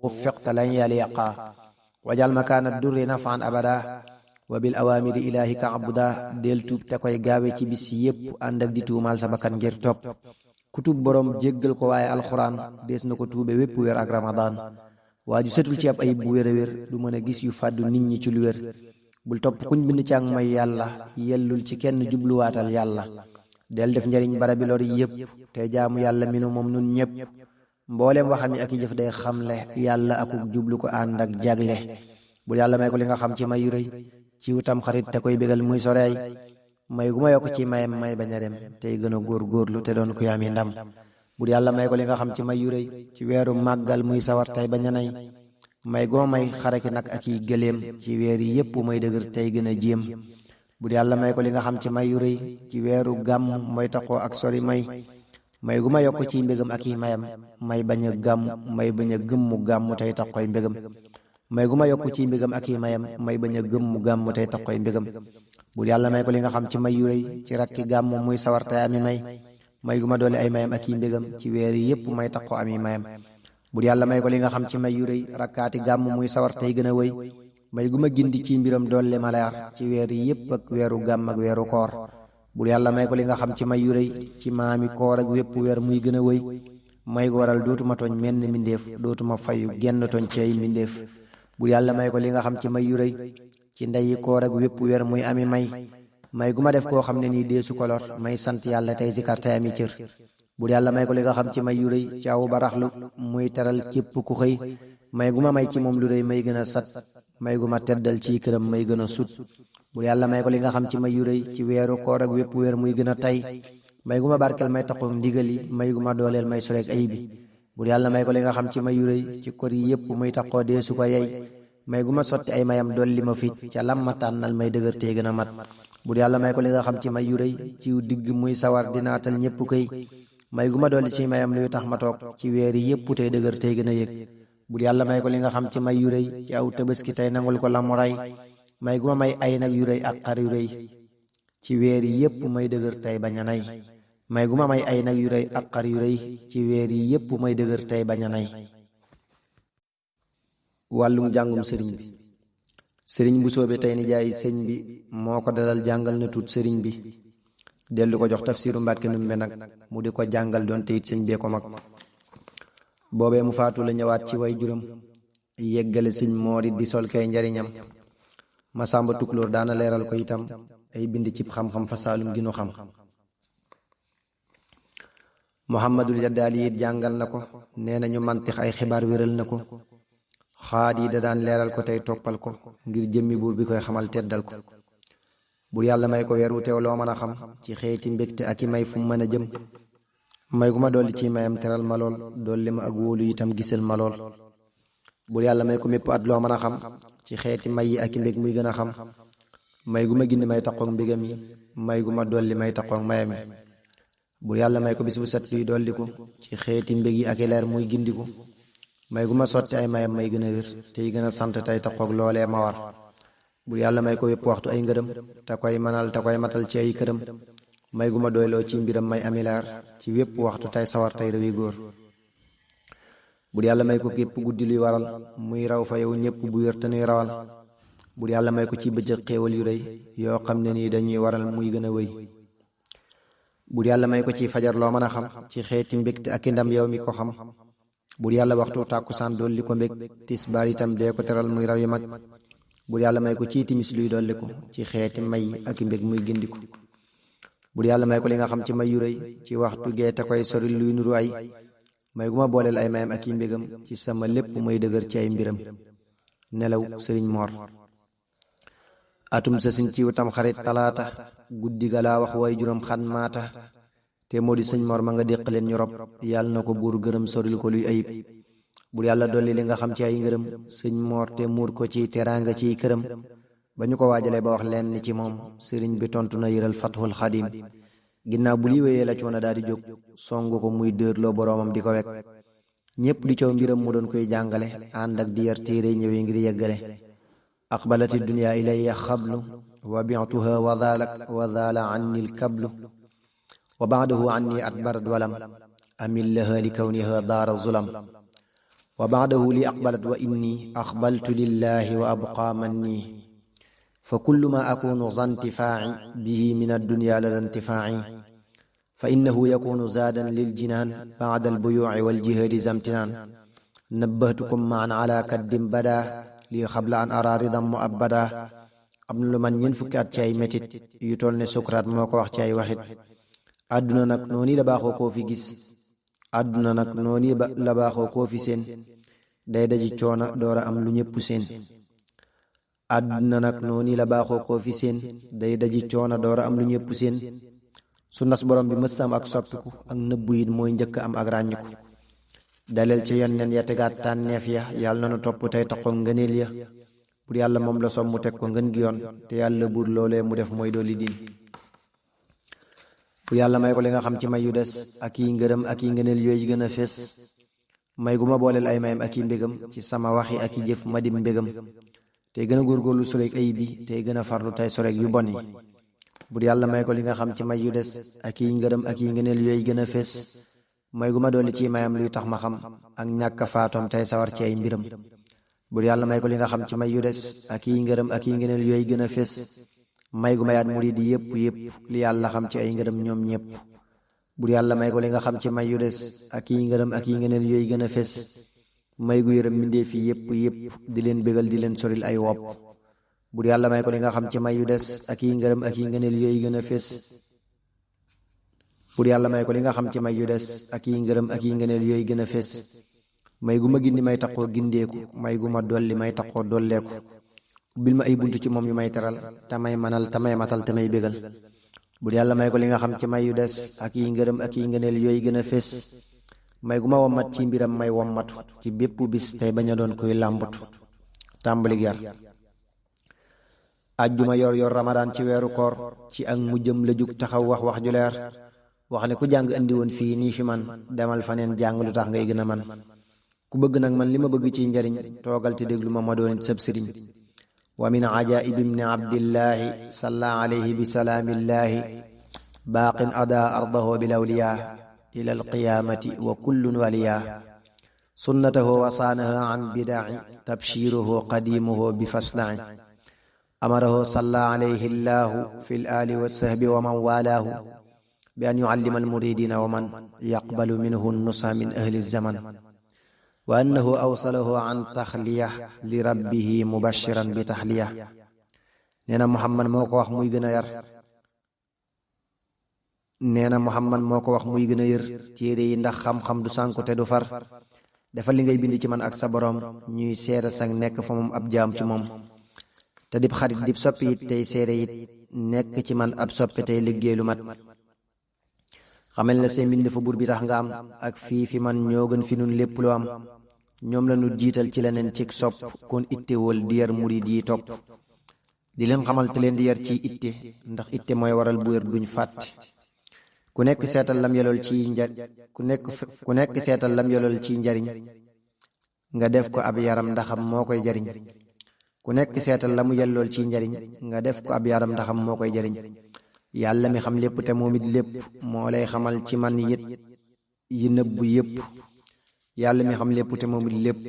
وفقت لن يليقا wajal makaana durri nafan abada wa bil awamiri ilahi ka abuda del tuub te koy gaawe ci bis yépp ànd ak di tuumaal sa bakkan ngir topp ku tuub borom jéggal ko waaye alxuraan dees na ko tuube wépp wér ak ramadaan waa ju setul ci ab ayib bu wér a wér du mën a gis yu fàddu nit ñi ci lu wér bul topp kuñ bind ci ak may yàlla yellul ci kenn jubluwaatal yàlla del def njariñ barabi lor yépp te jaamu yàlla minu moom nun ñépp mboolem waxam yi ak i jëf day xamle yàlla akuk jublu ko ànd ak jagle bul yàlla may ko li nga xam ci may yu rëy ci wutam xarit te koy bégal muy soreey may gu ma yokk ci mayam may bañ a dem tey gën a góorgóorlu te doon ku yaami ndam bul yàlla may ko li nga xam ci may yu rëy ci weeru màggal muy sawar tey bañ a nay may gu ma may xaraki nag ak i gëléem ci weer yi yépp may dëgër tey gën a jéem bul yàlla may ko li nga xam ci may yu rëy ci weeru gàmm mooy taxoo ak sori may gu ma yokk ci mbégam ak i mayam may bañ a gàmm may bañ a gëmmu gàmm tey tax koy mbégam may gu ma yokk ci mbégam ak i mayam may bañ a gëmmu gàmm tey tax koy mbégam bul yàlla may ko li nga xam ci may yu rëy ci rakki gàmm muy sawar tey ami may gu ma doole ay mayam ak i mbégam ci weer yi yépp may tax ko ami mayam bul yàlla may ko li nga xam ci may yu rëy rakkaati gàmm muy sawar tey gën a wëy may gu ma gindi ci mbiram doole ma leer ci weer yi yépp ak weeru gàmm ak weeru koor bul yàlla may ko li nga xam ci may yu rëy ci maami koor ak wépp weer muy gën a wëy may gu waral dootuma tooñ menn mbindéef dootuma fayu genn tooñ ci ay mbindéef bul yàlla may ko li nga xam ci may yu rëy ci ndeyi koor ak wépp weer muy ami may gu ma def koo xam ne nii deesu ko lor may sant yàlla tey zikar tey ami cër bul yàlla may ko li nga xam ci may yu rëy ci aw baraxlu muy teral képp ku xëy may gu ma may ci moom lu rëy may gën a sat may gu ma teddal ci këram may gën a sut bul yàlla may ko li nga xam ci may yu rëy ci weeru koor ak wépp weer muy gën a tay may gu ma barkeel may taxoog ndigali may gu ma dooleel may soreeg ayibi bul yàlla may ko li nga xam ci may yu rëy ci kor yi yépp muy taxoo dee su ko yey may gu ma sotti ay mayam dolli ma fit ca lam ma tànnal may dëgër tee gën a mat bul yàlla may ko li nga xam ci may yu rëy ci digg muy sawar di naatal ñépp këy may gu ma dolli ci mayam luy tax ma toog ci weer yi yépp tey dëgër tey gën a yëg bul yàlla may ko li nga xam ci may yu rëy ci aw tabaski tey nangul ko la mu ray may gu ma may ay nag yu rëy ak xar yu rëy ci weer yi yépp may dëgër tey bañ a nay may gu ma may ay nag yu rëy ak xar yu rëy ci weer yi yépp may dëgër tey bañ a nay wàllum jàngum sëriñ bu soobe tey ni jaay sëñ bi moo ko dalal jàngal na tuut sëriñ bi dellu ko jox tafsiru Mbàkke Ndumbe nag mu di ko jàngal doon te it sëñ bee ko mag boobee mu faatu la ñëwaat ci way juram yeggale sëñ moori di sol kay njariñam Masamba Tukulóor daana leeral ko itam ay bind cib xam-xam fa saalum ginu xam Muhammadul Yaddaali it jàngal na ko nee nañu mantix ay xibaar wéral na ko xaat yi da daan leeral ko tey toppal ko ngir jëmmi buur bi koy xamal teddal ko bur yàlla may ko weer wu teew loo mën a xam ci xeeti mbégte ak i may fu mu mën a jëm may gu ma dolli ci mayam teral ma lool dolli ma ak wóolu itam gisal ma lool bur yàlla may ko mépp at loo mën a xam ci xeeti may yi ak i mbég muy gën a xam may gu ma gindi may taqoog mbégam yi may gu ma dolli may taqoog mayam yi bur yàlla may ko bis bu set luy dolliku ci xeeti mbég yi ak i leer muy gindiku may gu ma sotti ay mayam may gën a wér tey gën a sant tey taqoog loolee ma war bur yàlla may ko wépp waxtu ay ngërëm te koy manal te koy matal ci ay këram may gu ma doyloo ci mbiram may amilaar ci wépp waxtu tey sawar tey rewi góor bur yàlla may ko képp guddi luy waral muy raw fa yow ñépp bu wér te nuy rawal bur yàlla may ko ci bëccëg xéewal yu rëy yoo xam ne nii dañuy waral muy gën a wëy bur yàlla may ko ci fajar loo mën a xam ci xeeti mbégte ak i ndam yow mi ko xam bur yàlla waxtu tàkkusaan dolli ko mbég tisbaar itam dee ko teral muy raw yi mag bur yàlla may ko ci timis luy dolliku ci xeeti may ak i mbég muy gindiku bur yàlla may ko li nga xam ci may yu rëy ci waxtu gee te koy sori luy nuru ay may gu ma booleel ay mayam ak i mbégam ci sama lépp muy dëgër ci ay mbiram nelaw sëriñ Moor atum sa sin ciw tam xarit talaata guddi ga laa wax way juróom xan maata te moo di sëñ Moor ma nga déq leen ñu rob yàlla na ko buur gërëm soril ko luy ayib bur yàlla dolli li nga xam ci ay ngërëm sëñ Moor te muur ko ci teraanga ciy këram ba ñu ko waajalee ba wax leen ni ci moom sëriñ bi tontu na yëral Fathul Xadim ginnaaw bu li wéyee la coona daal di jóg songu ko muy dërloo boroomam di ko wekk ñépp di coow mbiram mu doon koy jàngale ànd ak di yar téere ñëwee ngir yeggale aqbalati dunya ilayya xablu wa bi'tuha wa daala anni lkablu wa ba'dahu anni atbarat walam amil laha li kawniha daara zulam wa ba'dahu li aqbalat wa inni aqbaltu lillahi wa abqa manni fa kullu ma akunu zantifaa'i bihi min ad-dunya lada intifaa'i fa innahu yakunu zaadan lil jinaan ba'da al-buyu'i wal jihaadi zamtinaan nabbahtukum ma'an ala kaddim bada li xabla an ara ridan mu'abbada am na lu man ñeent fukki at ci ay metit yu toll ne Sukuraat moo ko wax ci ay waxit àdduna nag noonu la baaxoo koo fi gis àdduna nag noonu la baaxoo koo fi seen day daji coona doora am lu ñëpp seen àdduna nag noonu la baaxoo koo fi seen day daji coona doora am lu ñëpp seen su nas borom bi mësta am ak soppiku ak nëbbu it mooy njëkk am ak ràññiku daleel ci yonneen ya tegaat tànneef ya yàlla na nu topp tey taxoo ngëneel ya pour yàlla moom la som mu teg ko ngën gi yoon te yàlla buur loolee mu def mooy dooli diin pour yàlla may ko li nga xam ci may yu des ak yi ngërëm ak yi ngëneel yooyu gën a fees may gu ma booleel ay mayam ak yi mbégam ci sama waxi ak yi jëf ma dim mbégam tey gën a góorgóorlu soreeg ayib bi tey gën a farlu tey soreeg yu bon yi pour yàlla may ko li nga xam ci may yu des ak yi ngërëm ak yi ngëneel yooyu gën a fees may gu ma dolli ci mayam luy tax ma xam ak ñàkk faatoom tey sawar ci ay mbiram bur yàlla may ko li nga xam ci may yu des ak yi ngërëm ak yi ngëneel yooyu gën a fees may gu mayaat murid yépp li yàlla xam ci ay ngërëm ñoom ñépp bur yàlla may ko li nga xam ci may yu des ak yi ngërëm ak yi ngëneel yooyu gën a fees may gu yërëm mbindeef yi yépp di leen bégal di leen soril ay wopp bur yàlla may ko li nga xam ci may yu des ak yi ngërëm ak yi ngëneel yooyu gën a fees bur yàlla may ko li nga xam ci may yu des ak yi ngërëm ak yi ngëneel yooyu gën a fees may gu ma gindi may taxoo gindeeku may gu ma dolli may taxoo dolleeku ubbil ma ay buntu ci moom yu may teral te may manal te may matal te may bégal bur yàlla may ko li nga xam ci may yu des ak yi ngërëm ak yi ngëneel yooyu gën a fees may gu ma wommat ci mbiram may wommatu ci bépp bis tey bañ a doon koy làmbatu tàmbalik yar ajjuma yor ramadaan ci weeru koor ci ak mujjëm la jug taxaw wax ju leer wax ne ku jàng andi woon fii nii fi man demal faneen jàng lu tax ngay gën a man ku bëgg nag man li ma bëgg ci njariñ toogal te déglu ma doon sëb sëriñ wa min ajaib ibni abdillahi salla alayhi bi salaamillaahi baaqin ada ardahu bil awliya ila alqiyamati wa kullun waliya sunnatahu wa saanahu an bidaci tabshiruhu qadimuhu bi fasdaci amarahu salla alayhi llahu fi l ali wa sahbi wa man walaahu bi an yuallima almuridina wa man yaqbalu minhu nusa min ahli zaman wa annahu awsalahu an taxliya li rabbihi mubashiran bi taxliya nee na Muhammad moo ko wax muy gën a yar nee na Muhammad moo ko wax muy gën a yër téere yi ndax xam-xam du sànku te du far dafa li ngay bind ci man ak sa boroom ñuy seere sang nekk fa moom ab jaam ci moom te dib xarit dib soppi it tey seere it nekk ci man ab soppi tey liggéey lu mat xamal na seen mbind fa buur bi tax nga am ak fii fi man ñoo gën fi nun lépp lu am ñoom la nu jiital ci leneen cig sopp kon ittewul di yar murid yi topp di leen xamal te leen di yar ci itte ndax itte mooy waral bu wér duñ fàtte ku nekk seetal lam yolool ci ku nekk seetal lam yolool ci njariñ nga def ko ab yaram ndaxam moo koy jariñ ku nekk seetal la mu yellool ci njariñ nga def ko ab yaram ndaxam moo koy jariñ yàlla mi xam lépp te moom it lépp moo lay xamal ci man yit yi nëbbu yépp yàlla mi xam lépp te moom it lépp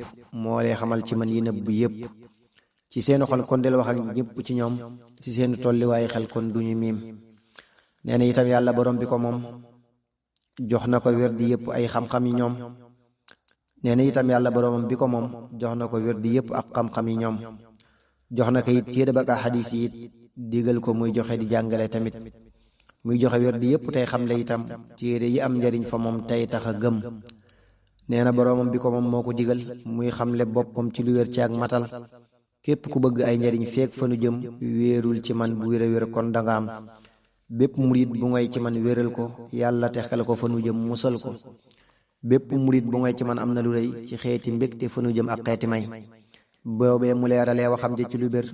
moo lay xamal ci man yi nëbbu yépp ci seenu xol kon del wax ak ñépp ci ñoom ci seenu tolliwaayu xel kon duñu miim nee na itam yàlla borom bi ko moom jox na ko wérdi yépp ay xam-xam yi ñoom nee na itam yàlla boromam bi ko moom jox na ko wérdi yépp ak xam-xam yi ñoom jox na ko it téere ba ak xadiis yi it digal ko muy joxe di jàngale tamit muy joxe wérdi yépp tey xamle itam téere yi am njariñ fa moom tey tax a gëm nee na boromam bi ko moom moo ko digal muy xamle boppam ci lu wér ci ak matal képp ku bëgg ay njariñ feek fa nu jëm wéerul ci man bu wér a wér kon danga am bépp murit bu ngoy ci man wéral ko yàlla texal ko fa nu jëm musal ko bépp murit bu ngoy ci man am na lu rëy ci xeeti mbégte fa nu jëm ak xeeti may boobee mu leeralee waxam ja ci lu bér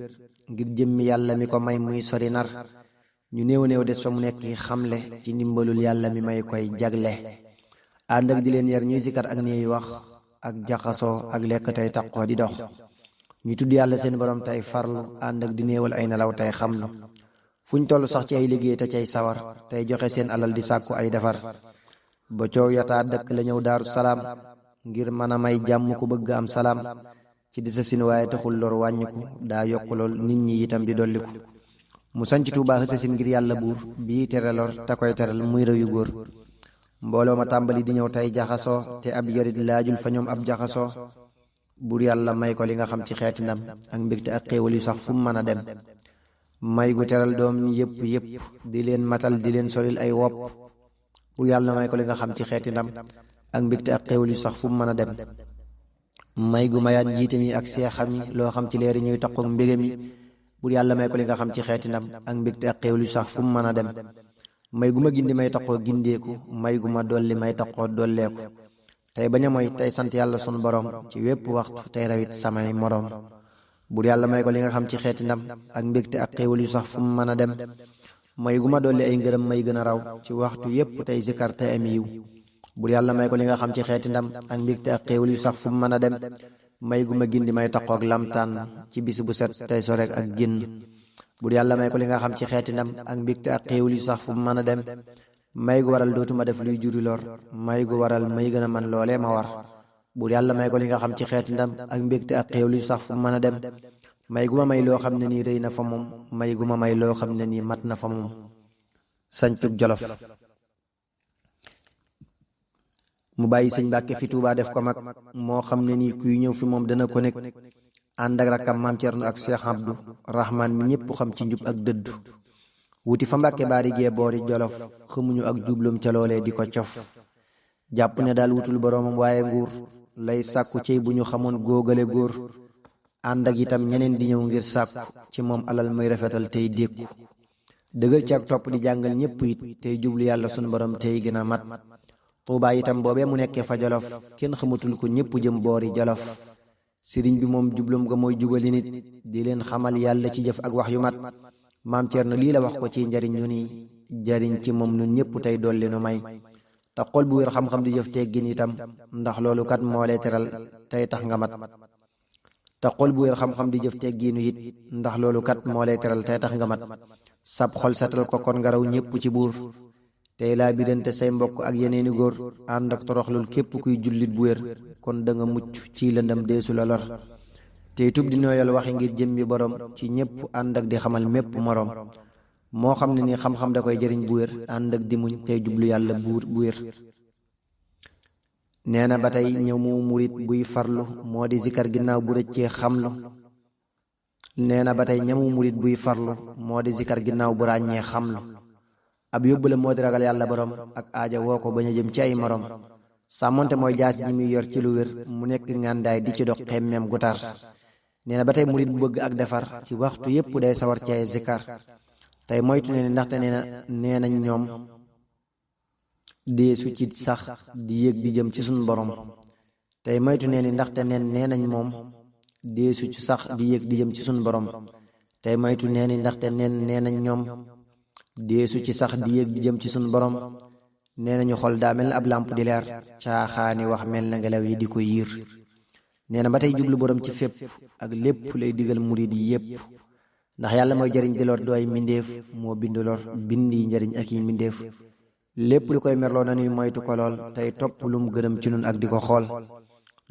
ngir jëmmi yàlla mi ko may muy sori nar ñu néew des fa mu nekk xamle ci ndimbalul yàlla mi may koy jagle ànd ak di leen yar ñuy sikkat ak niy wax ak jaxasoo ak lekk tey taqoo di dox ñu tudd yàlla seen borom tey farlu ànd ak di néewal ay nelaw tey xamlu fuñ toll sax ci ay liggéey te cay sawar tey joxe seen alal di sàkku ay defar ba coow yataa dëkk la ñëw daaru salaam ngir mën a may jàmm ku bëgg am salaam ci di sa sin waaye taxul lor wàññiku daa yokk lool nit ñi itam di dolliku mu sanc Tuubaa xësa sin ngir yàlla buur bii tere lor te koy teral muy réew yu góor mbooloo ma tàmbali di ñëw tey jaxasoo te ab yarit laajul fa ñoom ab jaxasoo buur yàlla may ko li nga xam ci xeeti ndam ak mbégte ak xéewal yu sax fu mu mën a dem may gu teral doom yépp di leen matal di leen solil ay wopp buur yàlla may ko li nga xam ci xeeti ndam ak mbégte ak xéewal yu sax fu mu mën a dem may gu mayaat njiite mi ak seexam yi loo xam ci leeri ñuy toq ak mbégam yi buur yàlla may ko li nga xam ci xeeti ndam ak mbégte ak xéewal yu sax fu mu mën a dem may gu ma gindi may taqoo gindeeku may gu ma dolli may taqoo dolleeku tey bañ a mooy tey sant yàlla sunu borom ci wépp waxtu tey rawit samay moroom buur yàlla may ko li nga xam ci xeeti ndam ak mbégte ak xéewal yu sax fu mu mën a dem may gu ma dolli ay ngërëm may gën a raw ci waxtu yépp tey sikar tey am yiw buur yàlla may ko li nga xam ci xeeti ndam ak mbégte ak xéewal yu sax fu mu mën a dem may gu ma gindi may taqoo ak lamtaan ci bis bu set tey sorek ak génn buur yàlla may ko li nga xam ci xeeti ndam ak mbégte ak xéewal yu sax fu mu mën a dem may gu waral dootuma def luy juri lor may gu waral may gën a man loolee ma war buur yàlla may ko li nga xam ci xeeti ndam ak mbégte ak xéewal yu sax fu mu mën a dem may gu ma may loo xam ne nii rëy na fa moom may gu ma may loo xam ne nii mat na fa moom sañcug Jolof mu bàyyi sëñ Mbàkke fi Tuubaa def ko mag moo xam ne nii kuy ñëw fi moom dana ko nekk ànd ak rakkam Maam Cerno ak Cheikh Abdou Rahman mi ñépp xam ci njub ak dëddu wuti fa Mbàkke baari gee boori Jolof xamuñu ak jublum ca loolee di ko cof jàpp ne daal wutul boroomam waaye nguur lay sàkku cey bu ñu xamoon góogale góor ànd ak itam ñeneen di ñëw ngir sàkku ci moom alal muy rafetal tey dékku dëgër ci ak topp di jàngal ñépp it tey jublu yàlla sunu borom tey gën a mat Tuubaa itam boobee mu nekkee fa Jolof kenn xamatul ko ñépp jëm boori Jolof sëriñ bi moom jublum nga mooy jubali nit di leen xamal yàlla ci jëf ak wax yu mat Maam Cerno lii la wax ko ci njariñ ñu ni jariñ ci moom nun ñépp tey dolli nu may te xol bu wér xam-xam di jëf teggin itam ndax loolu kat moo lay teral tey tax nga mat te xol bu wér xam-xam di jëf tegginu it ndax loolu kat moo lay teral tey tax nga mat sab xol setal ko kon nga raw ñépp ci buur tey laa birante say mbokk ak yeneeni góor ànd ak toroxlul képp kuy jullit bu wér kon da nga mucc ci lëndam deesu la lor tey tub di nooyal waxi ngir jëmmi borom ci ñépp ànd ak di xamal mépp moroom moo xam ne ni xam-xam da koy jëriñ bu wér ànd ak di muñ tey jublu yàlla bu wér nee na ba tey ñëw mu murit buy farlu moo di zikar ginnaaw bu rëccee xamlu nee na ba tey ñamu murit buy farlu moo di zikar ginnaaw bu ràññee xamlu ab yóbbule moo di ragal yàlla borom ak aaja woo ko bañ a jëm ci ay morom sàmmonte mooy jaas ji muy yor ci lu wér mu nekk ngàndaay di ci dox xemmeem gu tar nee na ba tey murit bu bëgg ak defar ci waxtu yépp day sawar ci ay zikar tey moytu ne ni ndaxte nee nañ ñoom deesu ci sax di yéeg di jëm ci suñu borom tey moytu ne ni ndaxte nee nañ moom deesu ci sax di yéeg di jëm ci suñu borom tey moytu nee ni ndaxte nee nañ ñoom deesu ci sax di yéeg di jëm ci suñu borom nee nañu xol daa mel na ab làmp di leer caaxaani wax mel na ngelaw yi di ko yiir nee na ba tey jublu borom ci fépp ak lépp lay digal murid yi yépp ndax yàlla mooy jariñ di lor dooy mbindéef moo bindu lor bindi njariñ ak yi mbindéef lépp lu koy merloo nañuy moytu ko lool tey topp lum gërëm ci nun ak di ko xool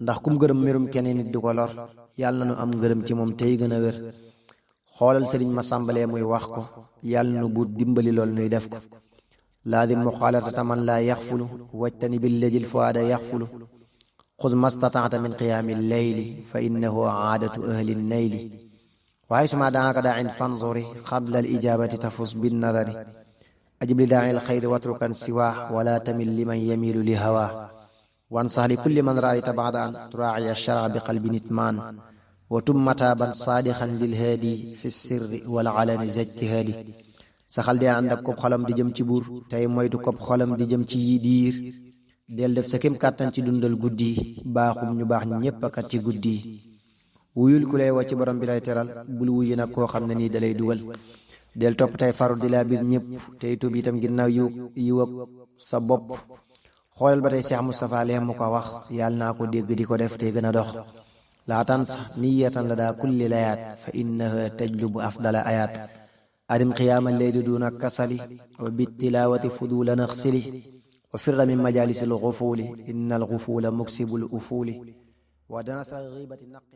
ndax kum gërëm merum keneen nit di ko lor yàlla na nu am ngërëm ci moom tey gën a wér xoolal sëriñ ma sàmbalee muy wax ko yàlla nu buur dimbali lool nuy def ko laadim muxaalatata man laa yaxfulu wajtani billajil fuaada yaxfulu xuz mastataata min qiyaami leyli fa innahu aadatu ahli nayli waaye suma daaka daacin fanzuri qabla al ijaabati tafus binnadari ajib li daaci alxayri watrukan siwaa wala tamil liman yamilu li hawaa wansax li kulli man raayta baada an turaaciya shara bi qalbi nitmaan wa tum mataaban saadixan lil haadi fi sirri wal alani zajtihaadi saxal dee ànd ak kob xolam di jëm ci buur tey moytu kob xolam di jëm ci yi diir del def sa kem kàttan ci dundal guddi baaxum ñu baax ñi ñépp akat ci guddi wuyul ku lay woo ci borom bi lay teral bul wuyu nag koo xam ne nii dalay dugal del topp tey faru di laa biir ñépp tey tub itam ginnaaw yiw ak sa bopp xoolal ba tey Cheikh Moustapha lee mu ko wax yàlla naa ko dégg di ko def tey gën a dox laa tansa niyatan la daa kulli layaat fa innaha tajlubu afdala ayaat adim qiyaama leyli duna kasali wa bittilaawati fudula naxsili wa firra min majalisil ghufuli innal ghufula muksibul ufuli wa danasa ghibati naqi